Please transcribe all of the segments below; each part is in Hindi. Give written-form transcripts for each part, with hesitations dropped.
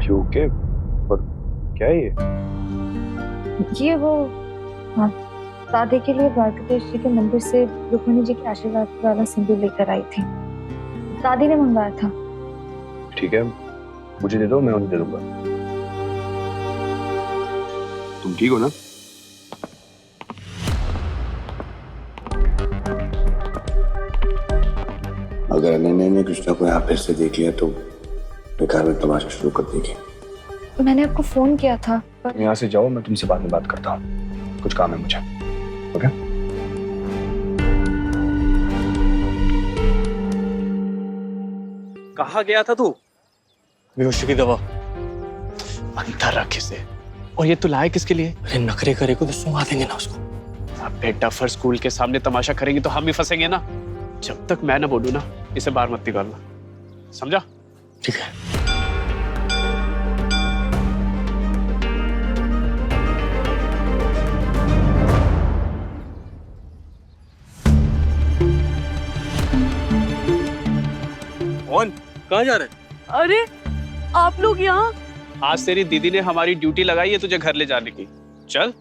You okay? पर क्या है ये वो हाँ, दादी के लिए द्वारकाधीश जी के मंदिर से रुक्मिणी जी के आशीर्वाद वाला सिंदूर लेकर आई थी। दादी ने मंगवाया था। ठीक है, मुझे दे दो, मैं उन्हें दे दूंगा। तुम ठीक हो ना? अगर अनन्या ने कृष्णा को यहाँ फिर से देख लिया तो बेकार में तमाशा शुरू कर देगी। मैंने आपको फोन किया था पर यहाँ से जाओ, मैं तुमसे बाद में बात करता हूँ, कुछ काम है मुझे। ओके? कहाँ गया था तू? बेहोशी की दवा अंदर रख इसे। और ये तू लाए किसके लिए? अरे नखरे करेगा तो सुंघा देंगे ना उसको। अब बेटा फर स्कूल के सामने तमाशा करेंगे तो हम भी फंसेंगे ना। जब तक मैं ना बोलूं ना, इसे बाहर मत निकालना, समझा? ठीक है। कौन? कहाँ जा रहे हैं? अरे आप लोग यहाँ? आज तेरी दीदी ने हमारी ड्यूटी लगाई है तुझे घर ले जाने की। चल।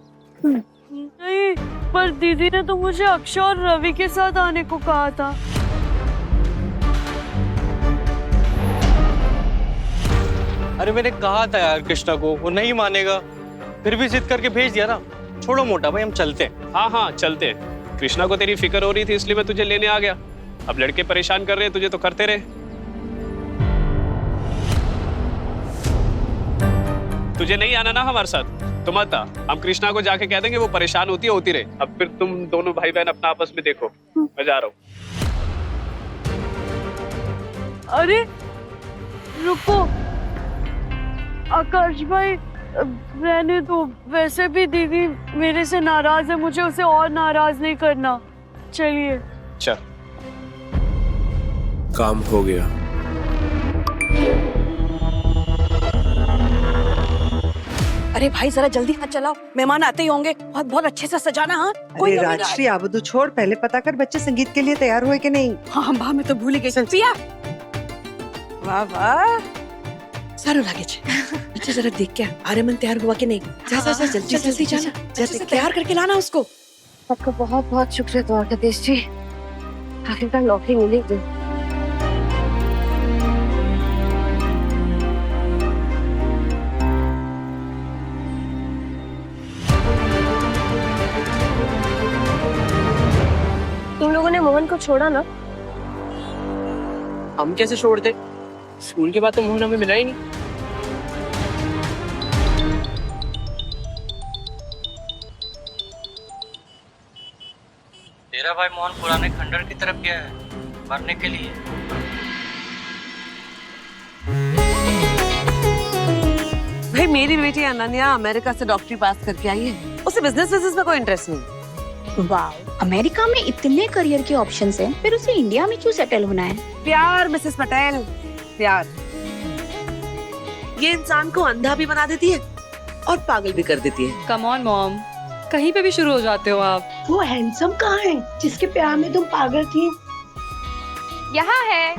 नहीं, पर दीदी ने तो मुझे अक्षय और रवि के साथ आने को कहा था। अरे मैंने कहा था यार कृष्णा को, वो नहीं मानेगा, फिर भी जिद करके भेज दिया ना। छोड़ो मोटा भाई, हम चलते हैं। हाँ हाँ चलते हैं। कृष्णा को तेरी फिक्र हो रही थी इसलिए मैं तुझे लेने आ गया। अब लड़के परेशान कर रहे हैं तुझे तो करते रहे। तुझे नहीं आना ना हमारे साथ तो मत आ। हम कृष्णा को जाके कह देंगे, वो परेशान होती रहे। अब फिर तुम दोनों भाई बहन अपना आपस में देखो। मैं जा रहा हूँ। अरे रुको आकाश भाई, रहने दो। वैसे भी दीदी मेरे से नाराज है, मुझे उसे और नाराज नहीं करना। चलिए। चल। काम हो गया। अरे भाई जरा जल्दी हाथ चलाओ, मेहमान आते ही होंगे। बहुत बहुत अच्छे से सजाना। हाँ अरे राजश्री आबदू छोड़, पहले पता कर बच्चे संगीत के लिए तैयार हुए कि नहीं। हाँ वाह, मैं तो भूल ही गई। पिया वाह वाह, सारो लगेज। अच्छा जरा देख के आर्यमन तैयार हुआ कि नहीं। जा जा जा जल्दी जल्दी जाना, जल्दी तैयार करके लाना उसको। आपका बहुत बहुत शुक्रिया द्वारकाधीश जी, आखिरकार नौकरी मिली गई। तुम लोगों ने मोहन को छोड़ा ना? हम कैसे छोड़ते? स्कूल के बाद तो मोहन हमें मिला ही नहीं। तेरा भाई मोहन पुराने खंडर की तरफ गया है मरने के लिए। भाई मेरी बेटी अनन्या अमेरिका से डॉक्टरी पास करके आई है। उसे बिजनेस में कोई इंटरेस्ट नहीं। वाह, अमेरिका में इतने करियर के ऑप्शंस हैं, फिर उसे इंडिया में क्यों सेटल होना है? प्यार मिसेस पटेल, प्यार ये इंसान को अंधा भी बना देती है और पागल भी कर देती है। कम ऑन मॉम, कहीं पे भी शुरू हो जाते हो आप। वो हैंडसम कहाँ है जिसके प्यार में तुम पागल थी? यहाँ है।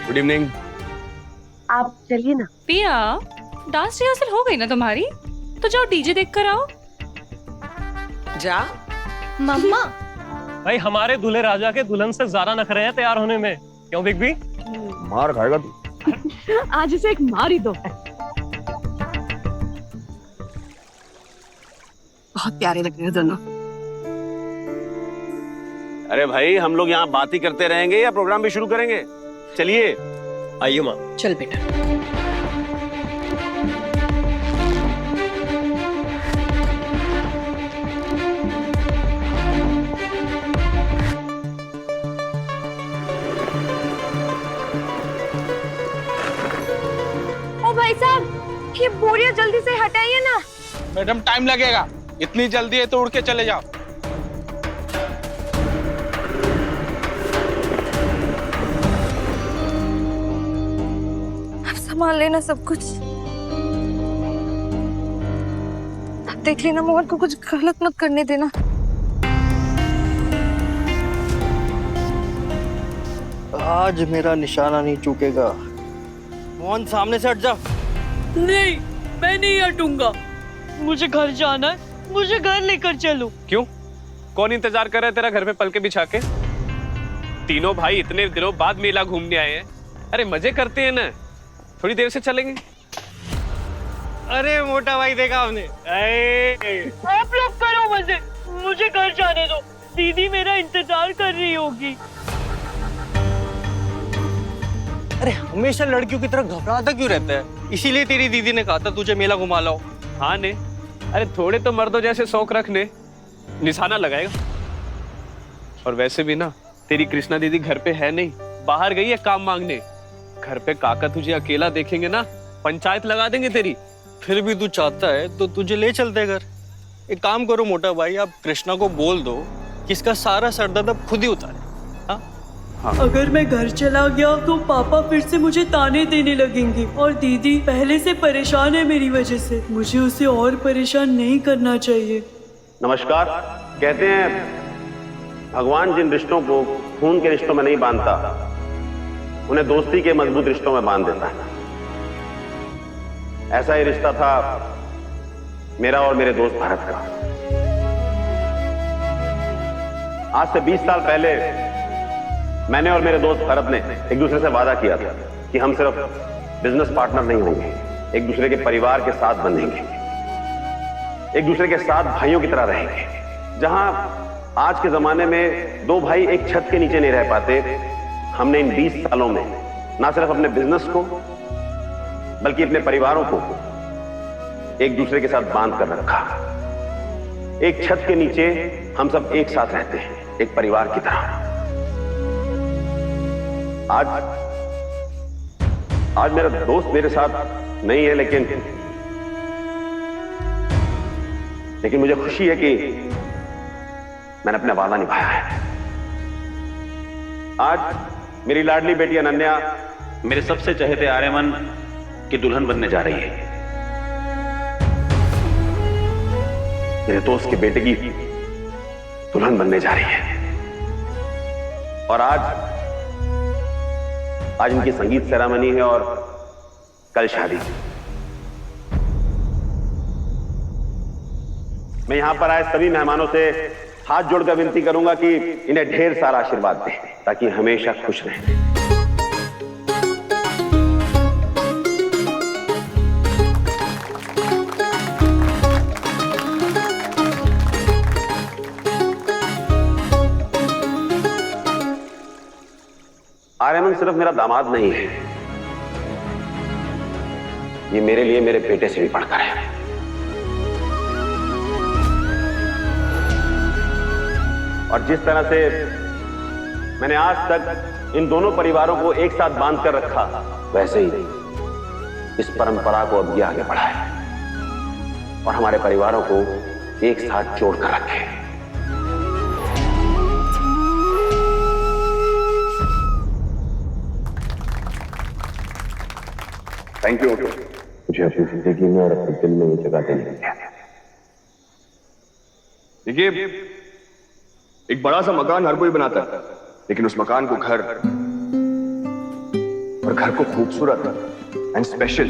Good evening. आप चलिए ना। पिया, डांस रिहर्सल हो गई ना तुम्हारी? तो जाओ डीजे देख कर आओ। जा। मम्मा भाई हमारे दूल्हे राजा के दुल्हन से ज्यादा नखरे हैं तैयार होने में। क्यों बिग बी? मार खाएगा तू। आज इसे एक मार ही दो। बहुत प्यारे लग रहे हैं दोनों। अरे भाई हम लोग यहाँ बात ही करते रहेंगे या प्रोग्राम भी शुरू करेंगे? चलिए। आइए माँ। चल बेटा। ओ भाई साहब, ये बोरिया जल्दी से हटाइए ना। मैडम टाइम लगेगा, इतनी जल्दी है तो उड़ के चले जाओ। अब संभाल लेना सब कुछ। देख लेना, मोहन को कुछ गलत मत करने देना। आज मेरा निशाना नहीं चूकेगा। मोहन सामने से हट जा। नहीं, मैं नहीं हटूंगा। मुझे घर जाना है, मुझे घर लेकर चलो। क्यों? कौन इंतजार कर रहा है तेरा घर पे पलके बिछा के? तीनों भाई इतने दिनों बाद मेला घूमने आए हैं। अरे मजे करते हैं ना, थोड़ी देर से चलेंगे। अरे मोटा भाई देखा आपने? आप लोग करो मजे, मुझे घर जाने दो। दीदी मेरा इंतजार कर रही होगी। अरे हमेशा लड़कियों की तरह घबराता क्यों रहता है? इसीलिए तेरी दीदी ने कहा था तुझे मेला घुमा लाओ। हाँ ने, अरे थोड़े तो मर्दों जैसे शौक रखने, निशाना लगाएगा। और वैसे भी ना, तेरी कृष्णा दीदी घर पे है नहीं, बाहर गई है काम मांगने। घर पे काका तुझे अकेला देखेंगे ना, पंचायत लगा देंगे तेरी। फिर भी तू चाहता है तो तुझे ले चलते घर। एक काम करो मोटा भाई, आप कृष्णा को बोल दो कि इसका सारा सरदर्द अब खुद ही उतारे। अगर मैं घर चला गया तो पापा फिर से मुझे ताने देने लगेंगे, और दीदी पहले से परेशान है मेरी वजह से। मुझे उसे और परेशान नहीं करना चाहिए। नमस्कार। कहते हैं भगवान जिन रिश्तों को खून के रिश्तों में नहीं बांधता, उन्हें दोस्ती के मजबूत रिश्तों में बांध देता है। ऐसा ही रिश्ता था मेरा और मेरे दोस्त भरत का। आज से 20 साल पहले मैंने और मेरे दोस्त भरत ने एक दूसरे से वादा किया था कि हम सिर्फ बिजनेस पार्टनर नहीं होंगे, एक दूसरे के परिवार के साथ बंधेंगे, एक दूसरे के साथ भाइयों की तरह रहेंगे। जहां आज के जमाने में दो भाई एक छत के नीचे नहीं रह पाते, हमने इन 20 सालों में ना सिर्फ अपने बिजनेस को बल्कि अपने परिवारों को एक दूसरे के साथ बांध कर रखा। एक छत के नीचे हम सब एक साथ रहते हैं, एक परिवार की तरह। आज मेरा दोस्त मेरे साथ नहीं है, लेकिन मुझे खुशी है कि मैंने अपना वादा निभाया है। आज मेरी लाडली बेटी अनन्या मेरे सबसे चहेते आर्यमन की दुल्हन बनने जा रही है। मेरे दोस्त के बेटे की दुल्हन बनने जा रही है। और आज इनकी संगीत सेरेमनी है और कल शादी। मैं यहां पर आए सभी मेहमानों से हाथ जोड़कर विनती करूंगा कि इन्हें ढेर सारा आशीर्वाद दें ताकि हमेशा खुश रहें। आर्यमन सिर्फ मेरा दामाद नहीं है, ये मेरे लिए मेरे बेटे से भी बढ़कर है। और जिस तरह से मैंने आज तक इन दोनों परिवारों को एक साथ बांध कर रखा, वैसे ही इस परंपरा को अब आगे बढ़ाए और हमारे परिवारों को एक साथ जोड़कर रखे। Thank you. मुझे अपनी जिंदगी में और अपने दिल में ये जगह देने की। देखिए, एक बड़ा सा मकान हर कोई बनाता है, लेकिन उस मकान को घर और घर को खूबसूरत एंड स्पेशल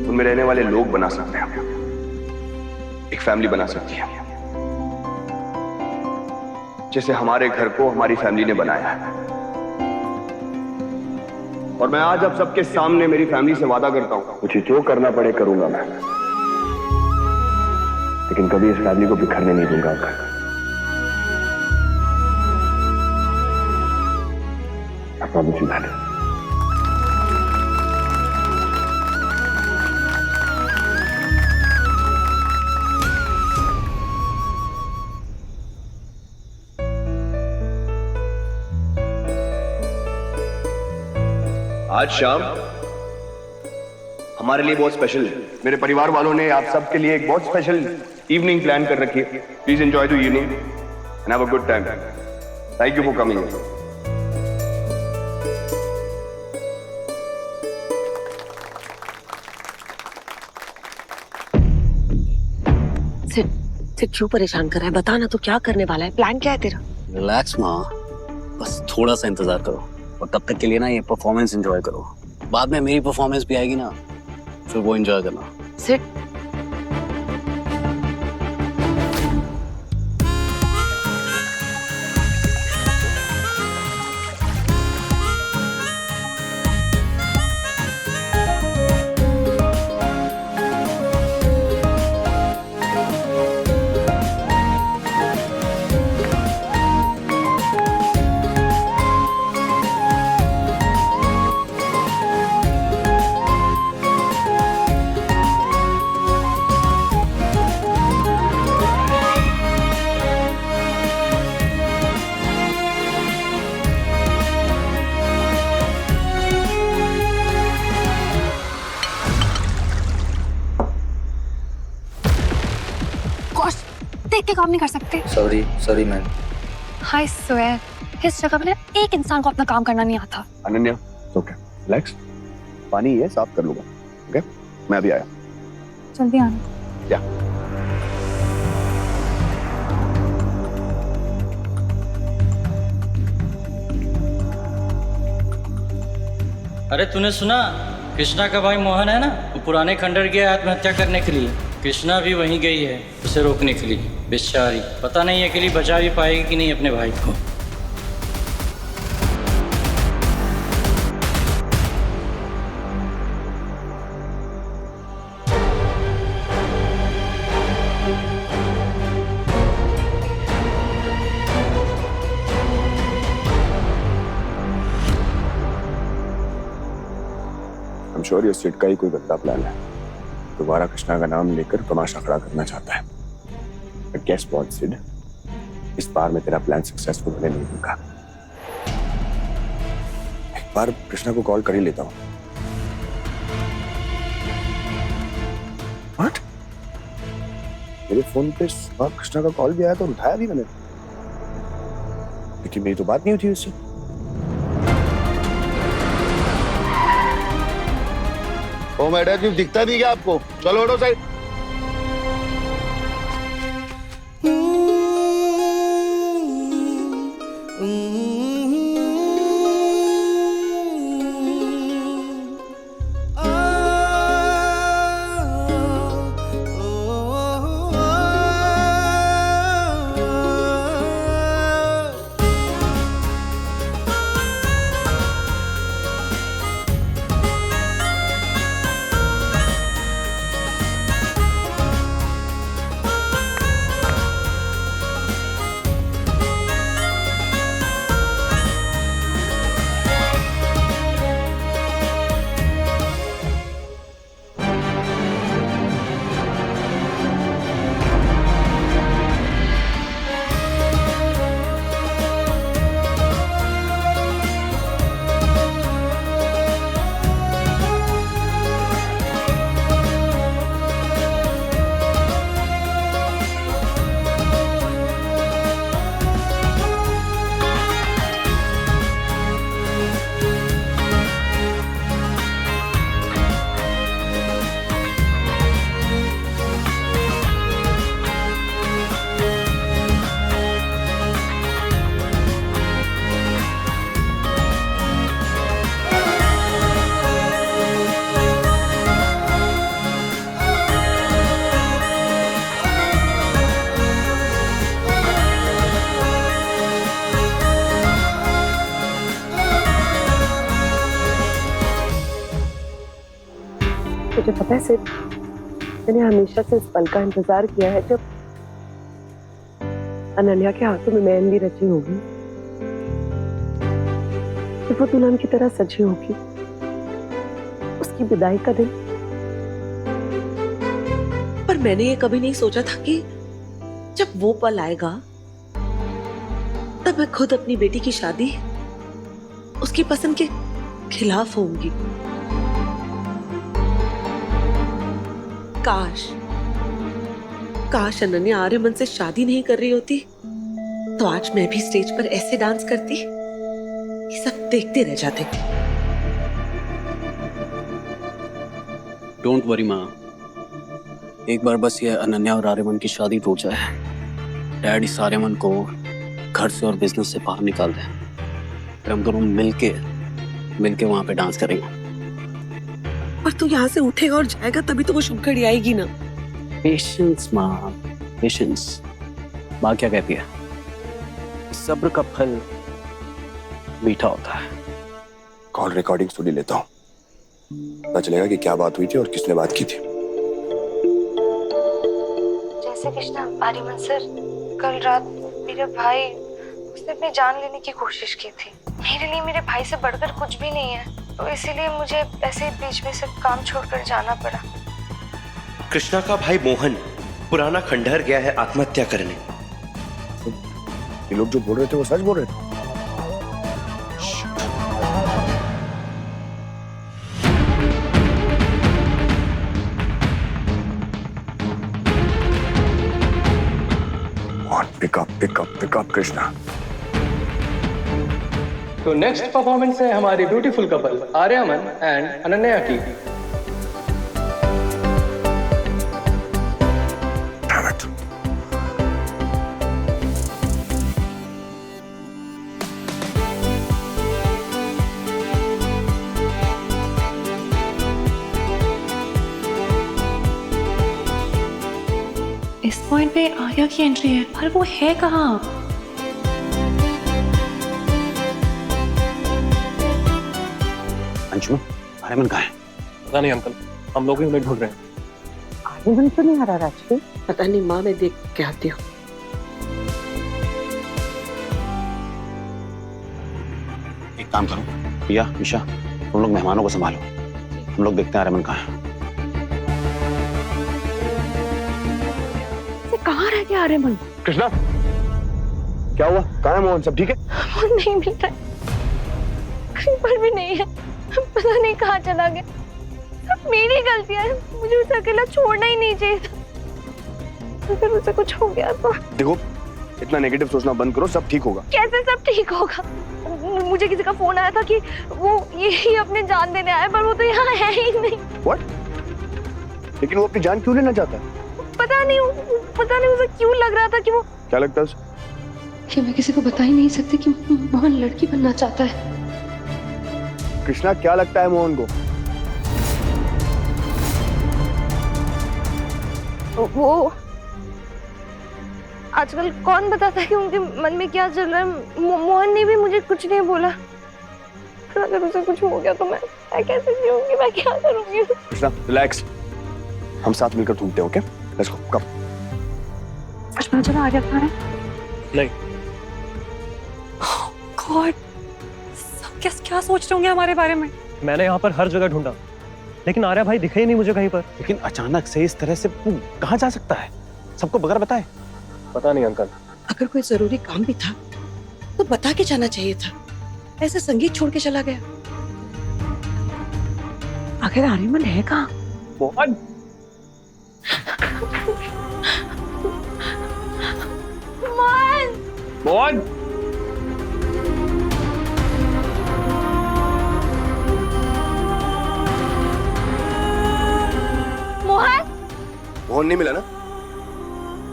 उनमें रहने वाले लोग बना सकते हैं। एक फैमिली बना सकती है, जैसे हमारे घर को हमारी फैमिली ने बनाया है। और मैं आज आप सबके सामने मेरी फैमिली से वादा करता हूं, मुझे जो करना पड़े करूंगा मैं, लेकिन कभी इस फैमिली को बिखरने नहीं दूंगा। I promise you that. आज शाम हमारे लिए बहुत स्पेशल है। मेरे परिवार वालों ने आप सबके लिए एक बहुत स्पेशल इवनिंग प्लान कर रखी है। Please enjoy the evening and have a good time. Thank you for coming. सिर्फ क्यों परेशान कर रहा है? बता ना, तो क्या करने वाला है? प्लान क्या है तेरा? रिलैक्स माँ, बस थोड़ा सा इंतजार करो और तब तक के लिए ना ये परफॉर्मेंस एंजॉय करो। बाद में मेरी परफॉर्मेंस भी आएगी ना, फिर वो एंजॉय करना। सिट। देख के काम नहीं कर सकते। Sorry ma'am. हाय स्वेयर इस जगह पे एक इंसान को अपना काम करना नहीं आता। अनन्या, ओके, रिलैक्स, पानी है, साफ कर लूंगा। ओके, मैं अभी आया। जल्दी आना। या अरे तूने सुना, कृष्णा का भाई मोहन है ना, वो पुराने खंडर गया आत्महत्या करने के लिए। कृष्णा भी वहीं गई है उसे रोकने के लिए। बेचारी, पता नहीं अकेली बचा भी पाएगी कि नहीं अपने भाई को। I'm sure ये सिड का ही कोई गंदा प्लान है। दोबारा कृष्णा का नाम लेकर तमाशा खड़ा करना चाहता है। But guess what, Sid? इस बार मैं तेरा प्लान सक्सेसफुल होने नहीं दूंगा। एक बार कृष्णा को कॉल कर ही लेता हूँ। What? मेरे फोन पे सुबह कृष्णा का कॉल भी आया था, उठाया भी मैंने, लेकिन मेरी तो बात नहीं हुई थी उससे। ओ मैडम, दिखता नहीं क्या आपको? चलो उठो साइड। तुझे पता है सिर्फ मैंने हमेशा से इस पल का इंतजार किया है जब अनन्या के हाथों में मेहंदी रची होगी, जब वो दुल्हन की तरह सजी होगी, उसकी विदाई का दिन। पर मैंने ये कभी नहीं सोचा था कि जब वो पल आएगा तब मैं खुद अपनी बेटी की शादी उसकी पसंद के खिलाफ होंगी। काश अनन्या आर्यमन से शादी नहीं कर रही होती तो आज मैं भी स्टेज पर ऐसे डांस करती कि सब देखते रह जाते। डोंट वरी माँ, एक बार बस ये अनन्या और आर्यमन की शादी टूट जाए, डैड इस आर्यमन को घर से और बिजनेस से बाहर निकाल दे, फिर हम दोनों मिलके वहां पे डांस करेंगे। पर तू यहाँ से उठेगा और जाएगा तभी तो वो शुभ घड़ी आएगी ना। पेशेंस माँ, पेशेंस। माँ क्या कहती है, सब्र का फल मीठा होता है। कॉल रिकॉर्डिंग सुनी लेता हूँ, पता चलेगा कि क्या बात हुई थी और किसने बात की थी। जैसे कृष्णा, आर्यमन सर, कल रात मेरे भाई, उसने अपनी जान लेने की कोशिश की थी। मेरे लिए मेरे भाई से बढ़कर कुछ भी नहीं है, तो इसीलिए मुझे ऐसे बीच में से काम छोड़कर जाना पड़ा। कृष्णा का भाई मोहन पुराना खंडहर गया है आत्महत्या करने। ये लोग जो बोल रहे थे वो सच बोल रहे थे? Pick up Krishna. तो नेक्स्ट परफॉर्मेंस है हमारी beautiful couple Aryaman and Ananya की। इस पॉइंट पे आर्या की एंट्री है, पर वो है कहाँ? अंशुमन, आर्यमन कहाँ है? पता नहीं अंकल, हम लोग ही उन्हें ढूंढ रहे हैं। आर्यमन तो नहीं आ रहा राजवीर। पता नहीं माँ, मैं देख के आती हूँ। एक काम करो, प्रिया, निशा, तुम लोग मेहमानों को संभालो, हम लोग देखते हैं आर्यमन कहाँ है। कहाँ रह गया आर्यमन? कृष्णा, क्या हुआ? कहाँ है मोहन? सब ठीक है? मोहन नहीं मिल रहा, कहीं पर भी नहीं है, पता नहीं कहाँ चला गया। सब मेरी गलतियाँ है, मुझे उसे अकेला छोड़ना ही नहीं चाहिए था। अगर उसे कुछ हो गया तो? देखो, इतना नेगेटिव सोचना बंद करो, सब ठीक होगा। कैसे सब ठीक होगा? मुझे किसी का फोन आया था कि वो यही अपने जान देने आया, पर वो तो यहाँ है ही नहीं। What? लेकिन वो अपनी जान क्यों लेना चाहता है? पता नहीं उसे क्यों लग रहा था कि वो। क्या लगता है उसे? कि मैं किसी को बता ही नहीं सकती कि मोहन लड़की बनना चाहता है। कृष्णा, क्या लगता है मोहन को? वो आजकल कौन बताता है कि उनके मन में क्या चल रहा है। मोहन ने भी मुझे कुछ नहीं बोला। अगर उसे कुछ हो गया तो मैं कैसे जीऊंगी, मैं क्या करूंगी? कृष्णा, रिलैक्स, हम साथ मिलकर ढूंढते हैं। Okay, let's go. कम। कुछ पता चला आर्या कहाँ है? नहीं। गॉड, सब क्या सोच रहे होंगे हमारे बारे में? मैंने यहाँ पर हर जगह ढूंढा, लेकिन आर्या भाई दिखे ही नहीं मुझे कहीं पर। लेकिन अचानक से इस तरह से वो कहाँ जा सकता है, सबको बगैर बताए? पता नहीं अंकल। अगर कोई जरूरी काम भी था तो बता के जाना चाहिए था, ऐसे संगीत छोड़ के चला गया। आखिर आर्यमन है कहाँ? मोहन, मोहन, मोहन नहीं मिला ना?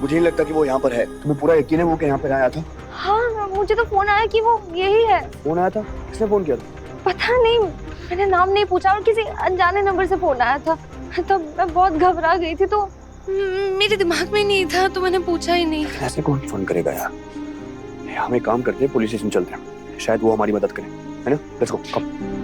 मुझे नहीं लगता कि वो यहाँ पर है। तुम्हें पूरा यकीन है वो कि यहाँ पर आया था? हाँ, मुझे तो फोन आया कि वो यही है। फोन आया था? किसने फोन किया था? पता नहीं, मैंने नाम नहीं पूछा और किसी अनजाने नंबर से फोन आया था। तब मैं बहुत घबरा गई थी, तो मेरे दिमाग में नहीं था, तो मैंने पूछा ही नहीं। ऐसे कौन फोन करेगा यार? हम एक काम करते हैं, पुलिस स्टेशन चलते हैं, शायद वो हमारी मदद करे, है ना? Let's go, come.